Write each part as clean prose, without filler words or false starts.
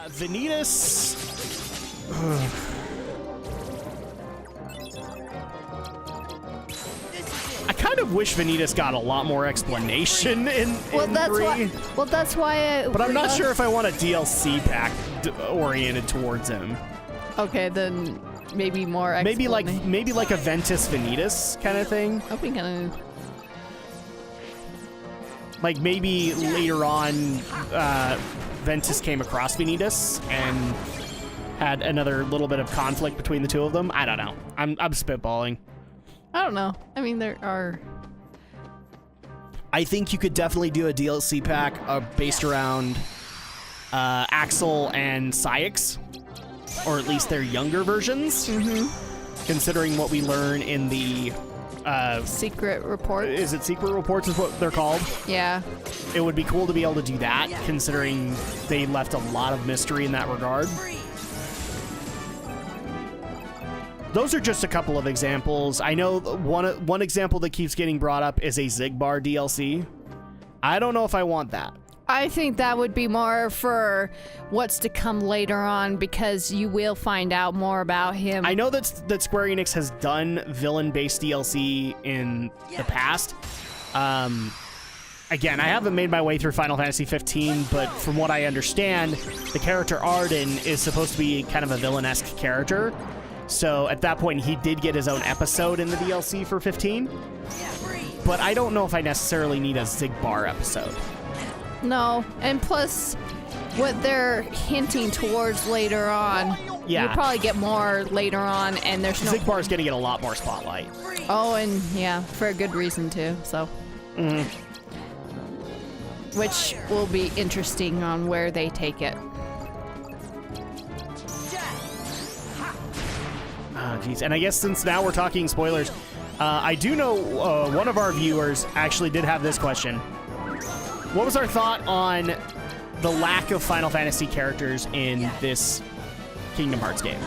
Vanitas. I kind of wish Vanitas got a lot more explanation in 3. That's why. But I'm not sure if I want a DLC pack oriented towards him. Okay, then ventus Maybe like a Ventus Vanitas kind of thing. I think like maybe later on, Ventus came across Vanitas and had another little bit of conflict between the two of them. I don't know. I'm spitballing. I don't know. I mean, there are. I think you could definitely do a DLC pack based around Axel and Syx, or at least their younger versions. Mm-hmm. Considering what we learn in the secret reports. Is it secret reports is what they're called? Yeah. It would be cool to be able to do that, considering they left a lot of mystery in that regard. Those are just a couple of examples. I know one example that keeps getting brought up is a Xigbar DLC. I don't know if I want that. I think that would be more for what's to come later on, because you will find out more about him. I know that Square Enix has done villain-based DLC in the past. Again, I haven't made my way through Final Fantasy 15, but from what I understand, the character Arden is supposed to be kind of a villain-esque character. So at that point, he did get his own episode in the DLC for 15. But I don't know if I necessarily need a Xigbar episode. No, and plus, what they're hinting towards later on, you'll probably get more later on, and there's no... Xigbar's going to get a lot more spotlight. Oh, and yeah, for a good reason, too, so... Mm-hmm. Which will be interesting on where they take it. Oh, geez. And I guess since now we're talking spoilers, I do know one of our viewers actually did have this question. What was our thought on the lack of Final Fantasy characters in this Kingdom Hearts game?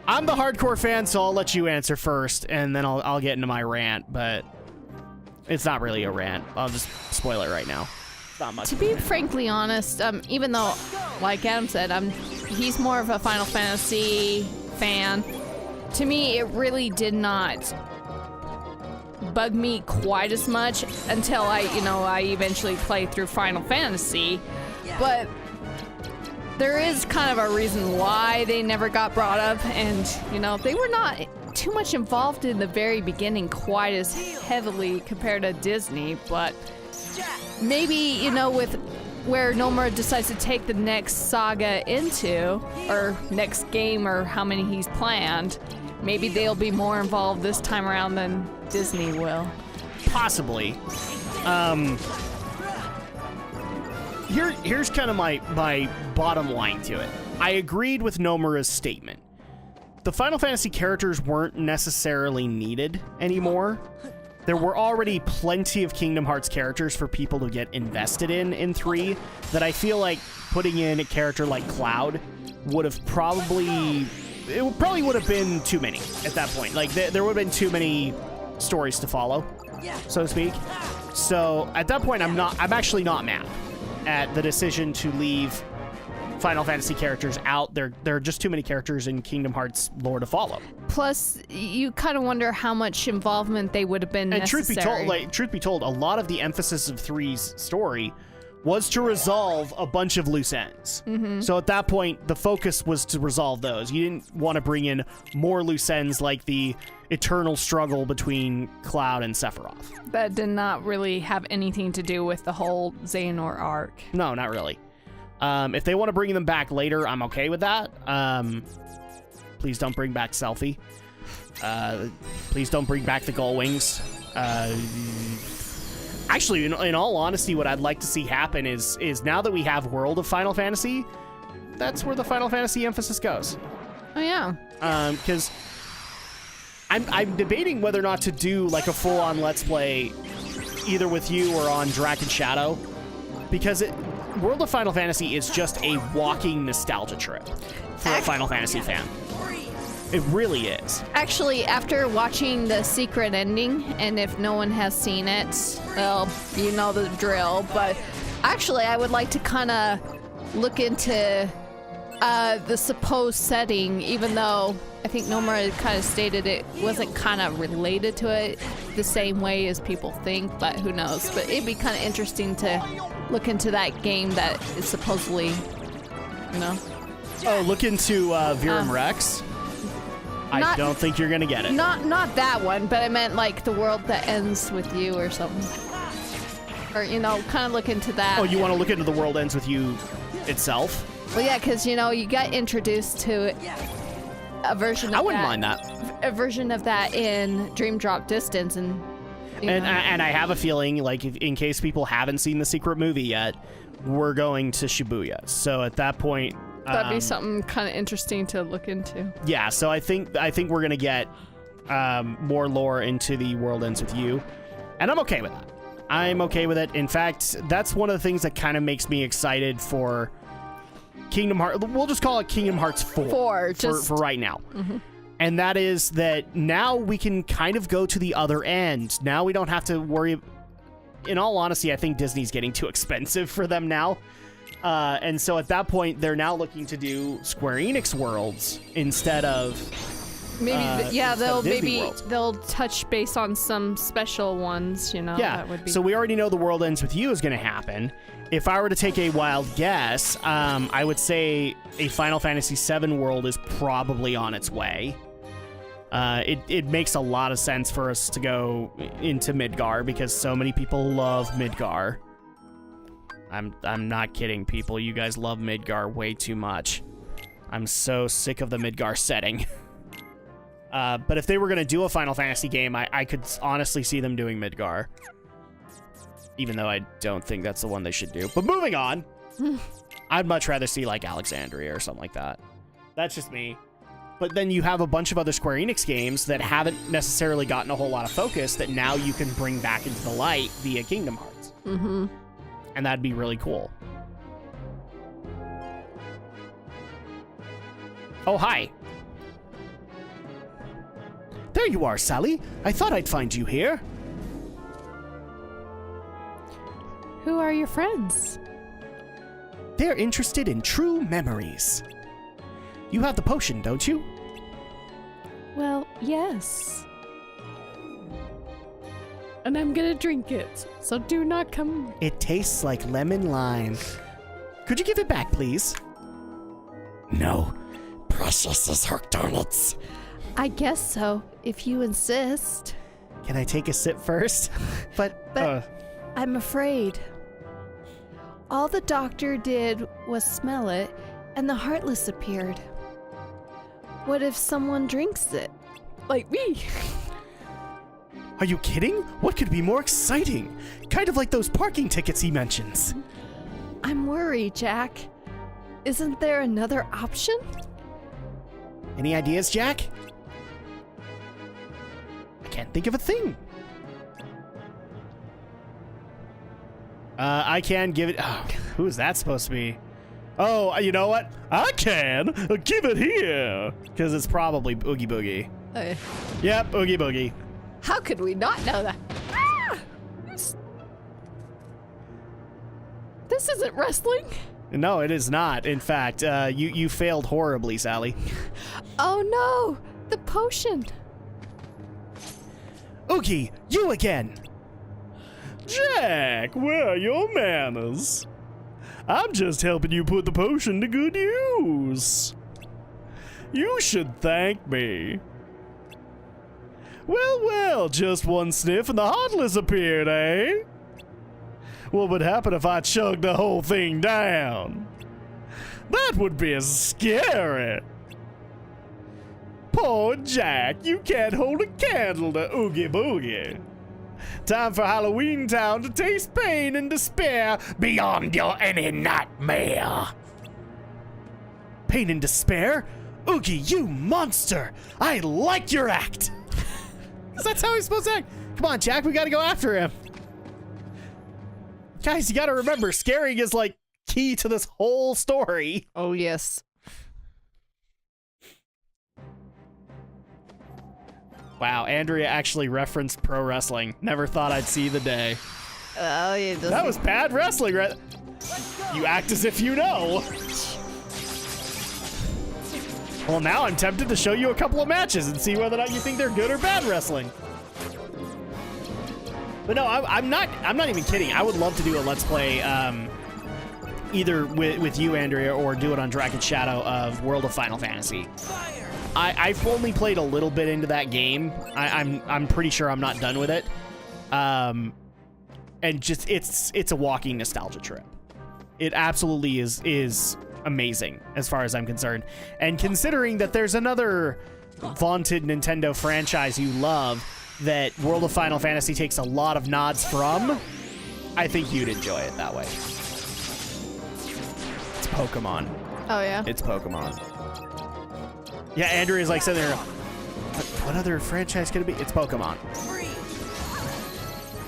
I'm the hardcore fan, so I'll let you answer first, and then I'll get into my rant, but it's not really a rant. I'll just spoil it right now. Not much. To be frankly honest, even though, like Adam said, he's more of a Final Fantasy fan, to me, it really did not bug me quite as much until I eventually played through Final Fantasy. But there is kind of a reason why they never got brought up, and they were not too much involved in the very beginning quite as heavily compared to Disney. But maybe with where Nomura decides to take the next saga into, or next game, or how many he's planned, maybe they'll be more involved this time around than Disney will. Possibly. Here's kind of my bottom line to it. I agreed with Nomura's statement. The Final Fantasy characters weren't necessarily needed anymore. There were already plenty of Kingdom Hearts characters for people to get invested in 3, that I feel like putting in a character like Cloud would have probably been too many at that point. Like, there would have been too many stories to follow, so to speak. So at that point, I'm actually not mad at the decision to leave Final Fantasy characters out. There are just too many characters in Kingdom Hearts lore to follow. Plus, you kind of wonder how much involvement they would have been necessary. And truth be told, a lot of the emphasis of 3's story was to resolve a bunch of loose ends. Mm-hmm. So at that point, the focus was to resolve those. You didn't want to bring in more loose ends like the eternal struggle between Cloud and Sephiroth. That did not really have anything to do with the whole Xehanort arc. No, not really. If they want to bring them back later, I'm okay with that. Please don't bring back Selphie. Please don't bring back the Gullwings. Actually, in all honesty, what I'd like to see happen is now that we have World of Final Fantasy, that's where the Final Fantasy emphasis goes. Oh, yeah. Because I'm debating whether or not to do like a full-on Let's Play either with you or on Drak and Shadow, because World of Final Fantasy is just a walking nostalgia trip for a Final Fantasy fan. It really is. Actually, after watching the secret ending, and if no one has seen it, well, you know the drill, but Actually, I would like to kind of look into the supposed setting, even though I think Nomura kind of stated it wasn't kind of related to it the same way as people think, but who knows. But it'd be kind of interesting to look into that game that is supposedly, you know. Oh, look into Virum Rex. I don't think you're gonna get it. Not that one, but I meant like the world that ends with you or something. Or, you know, kind of look into that. Oh, you want to look into the world ends with you itself? Well, yeah, because, you know, you got introduced to a version of that. I wouldn't mind that. A version of that in Dream Drop Distance. And I have a feeling, like, in case people haven't seen the secret movie yet, we're going to Shibuya. So at that point... that'd be something kind of interesting to look into. Yeah, so I think we're going to get more lore into the world ends with you. And I'm okay with that. I'm okay with it. In fact, that's one of the things that kind of makes me excited for Kingdom Hearts. We'll just call it Kingdom Hearts 4 for right now. Mm-hmm. And that is that now we can kind of go to the other end. Now we don't have to worry. In all honesty, I think Disney's getting too expensive for them now. And so at that point, they're now looking to do Square Enix worlds instead of... Maybe, they'll touch base on some special ones, you know. Yeah, that would be... So we already know the world ends with you is going to happen. If I were to take a wild guess, I would say a Final Fantasy VII world is probably on its way. It makes a lot of sense for us to go into Midgar because so many people love Midgar. I'm not kidding, people. You guys love Midgar way too much. I'm so sick of the Midgar setting. But if they were going to do a Final Fantasy game, I could honestly see them doing Midgar. Even though I don't think that's the one they should do. But moving on, I'd much rather see like Alexandria or something like that. That's just me. But then you have a bunch of other Square Enix games that haven't necessarily gotten a whole lot of focus that now you can bring back into the light via Kingdom Hearts. Mm-hmm. And that'd be really cool. Oh, hi. There you are, Sally. I thought I'd find you here. Who are your friends? They're interested in true memories. You have the potion, don't you? Well, yes. And I'm gonna drink it, so do not come. It tastes like lemon lime. Could you give it back, please? No. Precious as hooked on it. I guess so, if you insist. Can I take a sip first? But I'm afraid. All the doctor did was smell it, and the Heartless appeared. What if someone drinks it? Like me. Are you kidding? What could be more exciting? Kind of like those parking tickets he mentions. I'm worried, Jack. Isn't there another option? Any ideas, Jack? I can't think of a thing. I can give it... Oh, who is that supposed to be? Oh, you know what? I can! Give it here! Because it's probably Oogie Boogie. Yep, Oogie Boogie. How could we not know that? Ah! This isn't wrestling. No, it is not. In fact, you failed horribly, Sally. Oh no! The potion! Oogie, you again! Jack, where are your manners? I'm just helping you put the potion to good use. You should thank me. Well, just one sniff and the Heartless appeared, eh? What would happen if I chugged the whole thing down? That would be scary. Poor Jack, you can't hold a candle to Oogie Boogie. Time for Halloween Town to taste pain and despair beyond your any nightmare. Pain and despair? Oogie, you monster! I like your act! That's how he's supposed to act. Come on, Jack, we gotta go after him. Guys, you gotta remember, scaring is like key to this whole story. Oh, yes. Wow, Andrea actually referenced pro wrestling. Never thought I'd see the day. Oh, yeah. That was bad wrestling, right? You act as if you know. Well, now I'm tempted to show you a couple of matches and see whether or not you think they're good or bad wrestling. But no, I'm not even kidding. I would love to do a Let's Play, either with you, Andrea, or do it on Drak and Shadow of World of Final Fantasy. I've only played a little bit into that game. I'm pretty sure I'm not done with it. And just it's a walking nostalgia trip. It absolutely is amazing as far as I'm concerned. And considering that there's another vaunted Nintendo franchise you love that World of Final Fantasy takes a lot of nods from, I think you'd enjoy it that way. It's Pokemon. Oh, yeah? It's Pokemon. Yeah, Andrea's like sitting there, what other franchise could it be? It's Pokemon.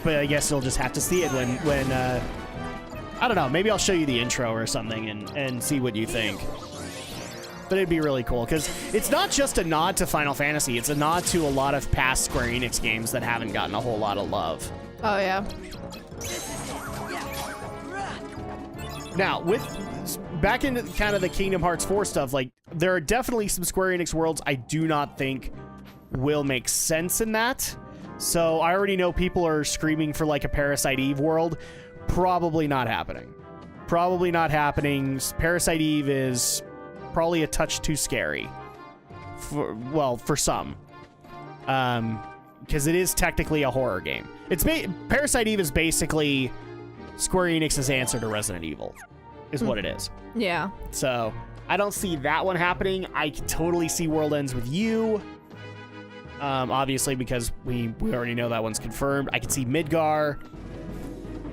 But I guess you'll just have to see it when I don't know, maybe I'll show you the intro or something and see what you think. But it'd be really cool, because it's not just a nod to Final Fantasy, it's a nod to a lot of past Square Enix games that haven't gotten a whole lot of love. Oh, yeah. Now, back into kind of the Kingdom Hearts 4 stuff, like, there are definitely some Square Enix worlds I do not think will make sense in that. So I already know people are screaming for, like, a Parasite Eve world. Probably not happening. Probably not happening. Parasite Eve is probably a touch too scary. For some. Because it is technically a horror game. Parasite Eve is basically Square Enix's answer to Resident Evil, is what it is. Yeah. So, I don't see that one happening. I can totally see World Ends With You. Obviously, because we already know that one's confirmed. I can see Midgar.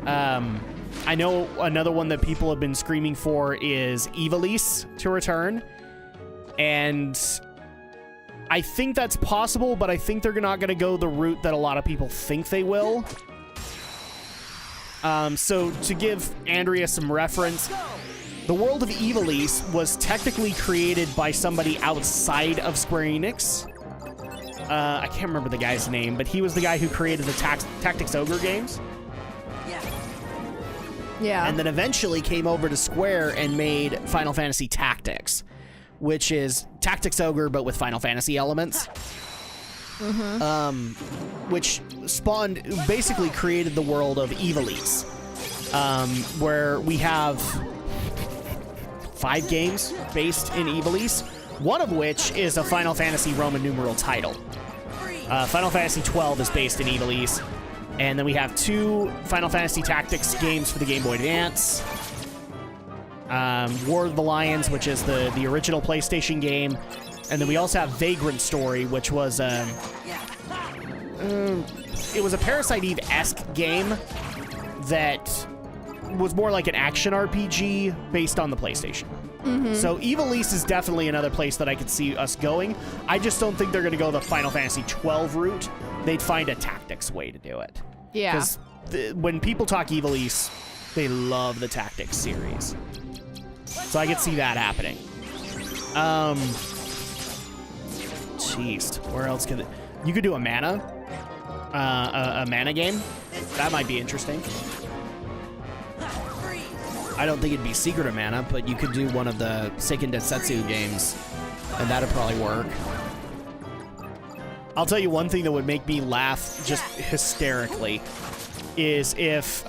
I know another one that people have been screaming for is Ivalice to return. And I think that's possible, but I think they're not going to go the route that a lot of people think they will. So to give Andrea some reference, the world of Ivalice was technically created by somebody outside of Square Enix. I can't remember the guy's name, but he was the guy who created the Tactics Ogre games. Yeah. And then eventually came over to Square and made Final Fantasy Tactics, which is Tactics Ogre, but with Final Fantasy elements. Which basically created the world of Ivalice, where we have 5 games based in Ivalice, one of which is a Final Fantasy Roman numeral title. Final Fantasy 12 is based in Ivalice, and then we have 2 Final Fantasy Tactics games for the Game Boy Advance. War of the Lions, which is the original PlayStation game, and then we also have Vagrant Story, which was it was a Parasite Eve-esque game that was more like an action RPG based on the PlayStation. So Ivalice is definitely another place that I could see us going. I just don't think they're going to go the Final Fantasy 12 route. They'd find a Tactics way to do it. Yeah. Because when people talk Ivalice, they love the Tactics series. So I could see that happening. Jeez, where else could it? You could do a mana game. That might be interesting. I don't think it'd be Secret of Mana, but you could do one of the Seiken Densetsu games, and that'd probably work. I'll tell you one thing that would make me laugh just hysterically is if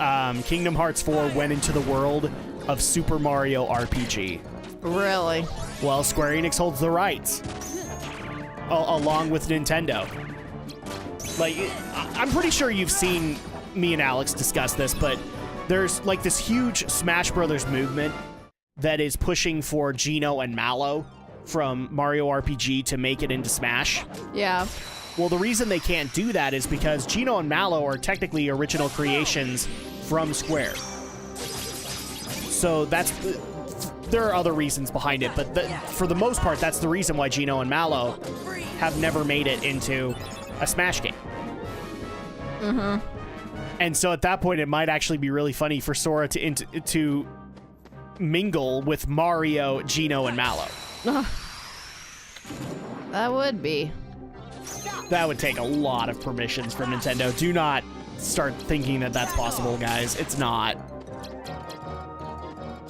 Kingdom Hearts 4 went into the world of Super Mario RPG. Really? Well, Square Enix holds the rights, along with Nintendo. Like, I'm pretty sure you've seen me and Alex discuss this, but there's like this huge Smash Brothers movement that is pushing for Geno and Mallow from Mario RPG to make it into Smash. Yeah. Well, the reason they can't do that is because Geno and Mallow are technically original creations from Square. So there are other reasons behind it, but for the most part, that's the reason why Geno and Mallow have never made it into a Smash game. And so at that point, it might actually be really funny for Sora to mingle with Mario, Geno, and Mallow. That would be. That would take a lot of permissions from Nintendo. Do not start thinking that that's possible, guys. It's not.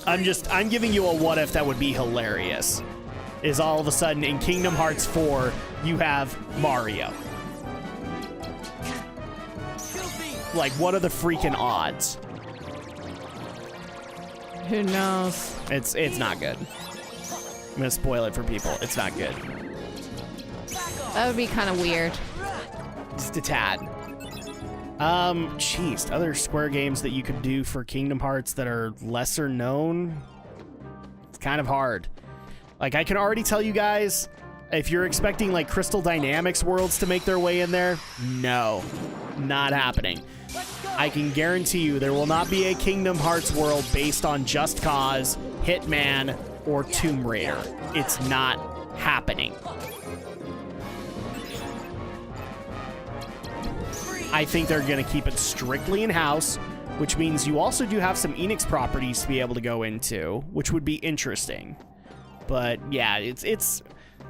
I'm giving you a what if that would be hilarious. Is all of a sudden in Kingdom Hearts 4, you have Mario. Like, what are the freaking odds? Who knows? It's not good. I'm gonna spoil it for people. It's not good. That would be kind of weird. Just a tad. Jeez, other Square games that you could do for Kingdom Hearts that are lesser known? It's kind of hard. Like, I can already tell you guys, if you're expecting, like, Crystal Dynamics worlds to make their way in there, no. Not happening. I can guarantee you there will not be a Kingdom Hearts world based on Just Cause, Hitman, or Tomb Raider. It's not happening. I think they're going to keep it strictly in-house, which means you also do have some Enix properties to be able to go into, which would be interesting. But yeah, it's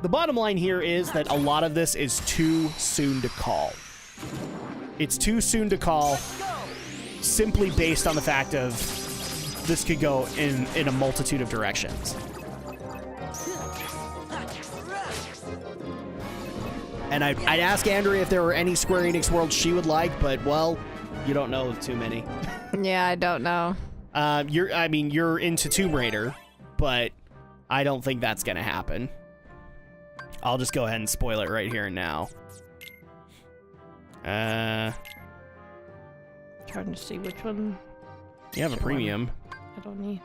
the bottom line here is that a lot of this is too soon to call. It's too soon to call simply based on the fact of this could go in a multitude of directions. And I'd ask Andrea if there were any Square Enix worlds she would like, but, well, you don't know too many. Yeah, I don't know. You're into Tomb Raider, but I don't think that's going to happen. I'll just go ahead and spoil it right here and now. Trying to see which one. You have a premium. I don't need.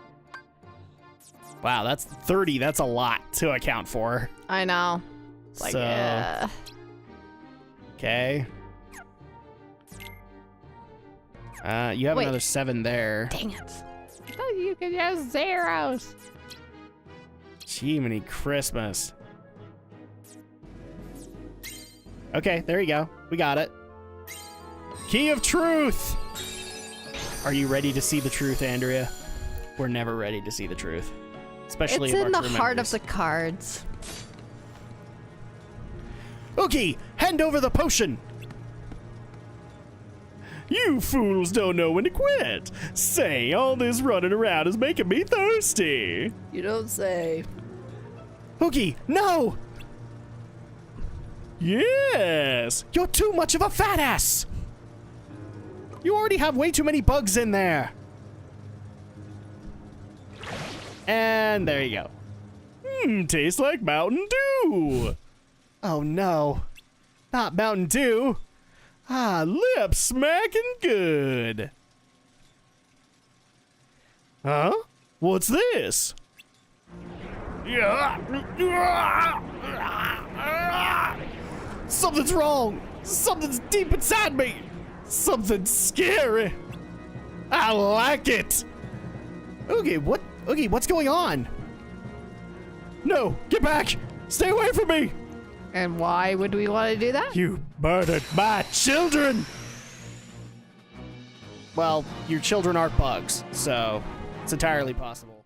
Wow, that's 30. That's a lot to account for. I know. Like, so, okay. You have another 7 there. Dang it. I thought you could have zeros. Gee, Christmas. Okay, there you go. We got it. Key of Truth! Are you ready to see the truth, Andrea? We're never ready to see the truth. Especially it's if in our the crew heart members. of the cards. Oogie, hand over the potion! You fools don't know when to quit. Say, all this running around is making me thirsty. You don't say. Oogie, no! Yes! You're too much of a fat ass! You already have way too many bugs in there. And there you go. Tastes like Mountain Dew. Oh no, not Mountain Dew. Ah, lips smacking good. Huh? What's this? Something's wrong. Something's deep inside me. Something scary. I like it. Okay, what's going on? No, get back. Stay away from me. And why would we want to do that? You murdered my children. Well, your children aren't bugs, so it's entirely possible.